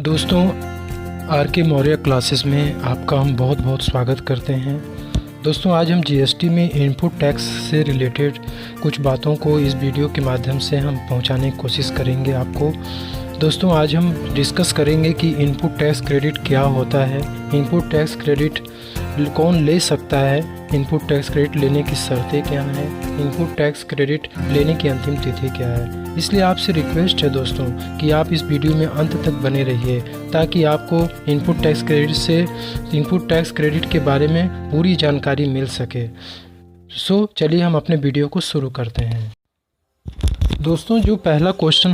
दोस्तों, आर के मौर्य क्लासेस में आपका हम बहुत बहुत स्वागत करते हैं। दोस्तों, आज हम जीएसटी में इनपुट टैक्स से रिलेटेड कुछ बातों को इस वीडियो के माध्यम से हम पहुंचाने की कोशिश करेंगे आपको। दोस्तों, आज हम डिस्कस करेंगे कि इनपुट टैक्स क्रेडिट क्या होता है, इनपुट टैक्स क्रेडिट कौन ले सकता है, इनपुट टैक्स क्रेडिट लेने की शर्तें क्या हैं, इनपुट टैक्स क्रेडिट लेने की अंतिम तिथि क्या है। इसलिए आपसे रिक्वेस्ट है दोस्तों कि आप इस वीडियो में अंत तक बने रहिए ताकि आपको इनपुट टैक्स क्रेडिट के बारे में पूरी जानकारी मिल सके। चलिए हम अपने वीडियो को शुरू करते हैं। दोस्तों, जो पहला क्वेश्चन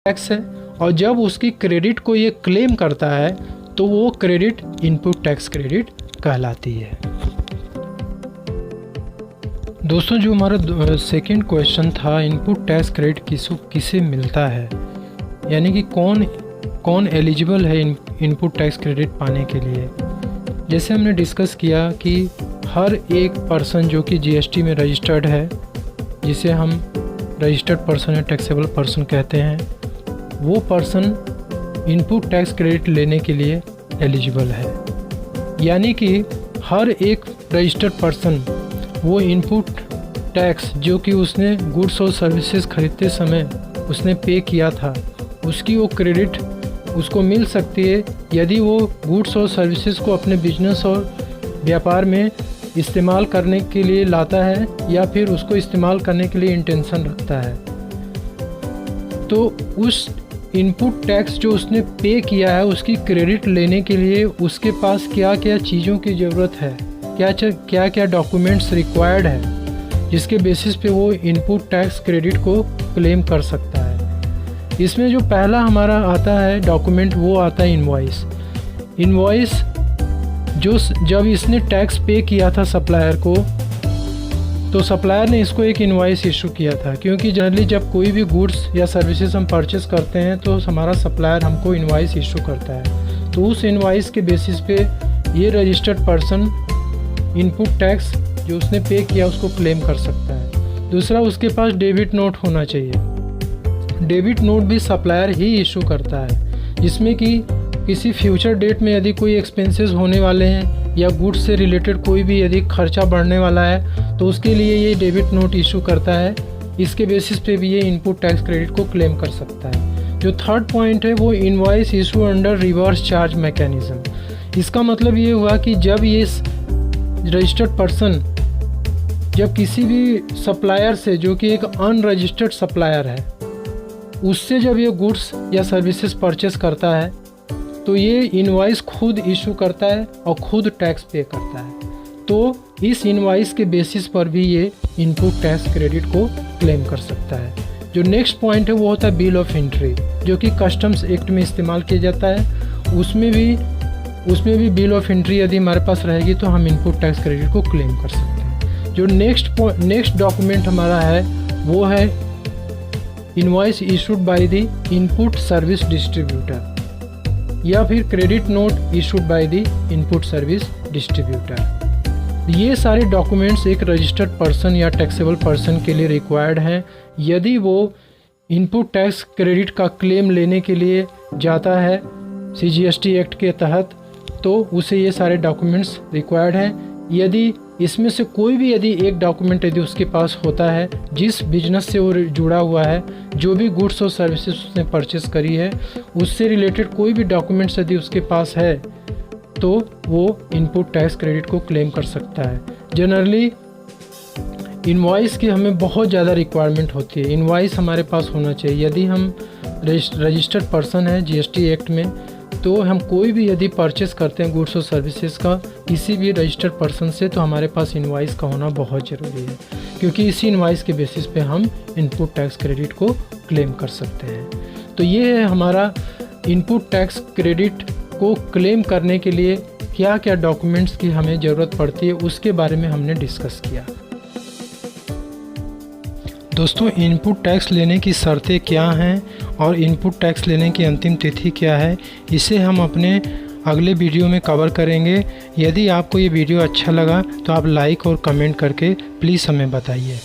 टैक्स है और जब उसकी क्रेडिट को ये क्लेम करता है तो वो क्रेडिट इनपुट टैक्स क्रेडिट कहलाती है। दोस्तों, जो हमारा सेकंड क्वेश्चन था, इनपुट टैक्स क्रेडिट किसे मिलता है, यानी कि कौन एलिजिबल है इनपुट टैक्स क्रेडिट पाने के लिए। जैसे हमने डिस्कस किया कि हर एक पर्सन जो कि जीएसटी में रजिस्टर्ड है, जिसे हम रजिस्टर्ड पर्सन या टैक्सेबल पर्सन कहते हैं, वो पर्सन इनपुट टैक्स क्रेडिट लेने के लिए एलिजिबल है। यानी कि हर एक रजिस्टर्ड पर्सन वो इनपुट टैक्स जो कि उसने गुड्स और सर्विसेज खरीदते समय उसने पे किया था, उसकी वो क्रेडिट उसको मिल सकती है यदि वो गुड्स और सर्विसेज को अपने बिजनेस और व्यापार में इस्तेमाल करने के लिए लाता है या फिर उसको इस्तेमाल करने के लिए इंटेंशन रखता है। तो उस इनपुट टैक्स जो उसने पे किया है उसकी क्रेडिट लेने के लिए उसके पास क्या क्या चीज़ों की ज़रूरत है, क्या क्या डॉक्यूमेंट्स रिक्वायर्ड है, जिसके बेसिस पे वो इनपुट टैक्स क्रेडिट को क्लेम कर सकता है। इसमें जो पहला हमारा आता है डॉक्यूमेंट, वो आता है इनवॉइस। इनवॉइस जब इसने टैक्स पे किया था सप्लायर को, तो सप्लायर ने इसको एक इनवॉइस इशू किया था, क्योंकि जनरली जब कोई भी गुड्स या सर्विसेज हम परचेस करते हैं तो हमारा सप्लायर हमको इनवॉइस इशू करता है। तो उस इनवॉइस के बेसिस पे ये रजिस्टर्ड पर्सन इनपुट टैक्स जो उसने पे किया उसको क्लेम कर सकता है। दूसरा, उसके पास डेबिट नोट होना चाहिए। डेबिट नोट भी सप्लायर ही इशू करता है, जिसमें कि किसी फ्यूचर डेट में यदि कोई एक्सपेंसेस होने वाले हैं या गुड्स से रिलेटेड कोई भी यदि खर्चा बढ़ने वाला है तो उसके लिए ये डेबिट नोट इशू करता है। इसके बेसिस पे भी ये इनपुट टैक्स क्रेडिट को क्लेम कर सकता है। जो थर्ड पॉइंट है वो invoice issue under reverse charge mechanism. इसका मतलब ये हुआ कि जब ये रजिस्टर्ड पर्सन जब किसी भी सप्लायर से, जो कि एक अनरजिस्टर्ड सप्लायर है, उससे जब ये गुड्स या सर्विसेज परचेस करता है तो ये इनवॉइस खुद इशू करता है और खुद टैक्स पे करता है। तो इस इनवॉइस के बेसिस पर भी ये इनपुट टैक्स क्रेडिट को क्लेम कर सकता है। जो नेक्स्ट पॉइंट है वो होता है बिल ऑफ एंट्री, जो कि कस्टम्स एक्ट में इस्तेमाल किया जाता है। उसमें भी बिल ऑफ एंट्री यदि हमारे पास रहेगी तो हम इनपुट टैक्स क्रेडिट को क्लेम कर सकते हैं। जो नेक्स्ट डॉक्यूमेंट हमारा है वो है invoice issued by the input service distributor, या फिर credit note issued by the input service distributor. ये सारे डॉक्यूमेंट्स एक रजिस्टर्ड पर्सन या टैक्सेबल पर्सन के लिए रिक्वायर्ड हैं। यदि वो इनपुट टैक्स क्रेडिट का क्लेम लेने के लिए जाता है CGST एक्ट के तहत, तो उसे ये सारे डॉक्यूमेंट्स रिक्वायर्ड हैं। यदि इसमें से कोई भी यदि एक डॉक्यूमेंट यदि उसके पास होता है, जिस बिजनेस से वो जुड़ा हुआ है, जो भी गुड्स और सर्विसेज उसने परचेस करी है, उससे रिलेटेड कोई भी डॉक्यूमेंट्स यदि उसके पास है तो वो इनपुट टैक्स क्रेडिट को क्लेम कर सकता है। जनरली इनवॉइस की हमें बहुत ज़्यादा रिक्वायरमेंट होती है। इनवॉइस हमारे पास होना चाहिए। यदि हम रजिस्टर्ड पर्सन है GST एक्ट में, तो हम कोई भी यदि परचेस करते हैं गुड्स और सर्विसेज का किसी भी रजिस्टर्ड पर्सन से, तो हमारे पास इनवॉइस का होना बहुत ज़रूरी है, क्योंकि इसी इनवॉइस के बेसिस पे हम इनपुट टैक्स क्रेडिट को क्लेम कर सकते हैं। तो ये है हमारा इनपुट टैक्स क्रेडिट को क्लेम करने के लिए क्या क्या डॉक्यूमेंट्स की हमें ज़रूरत पड़ती है, उसके बारे में हमने डिस्कस किया। दोस्तों, इनपुट टैक्स लेने की शर्तें क्या हैं और इनपुट टैक्स लेने की अंतिम तिथि क्या है, इसे हम अपने अगले वीडियो में कवर करेंगे। यदि आपको ये वीडियो अच्छा लगा तो आप लाइक और कमेंट करके प्लीज़ हमें बताइए।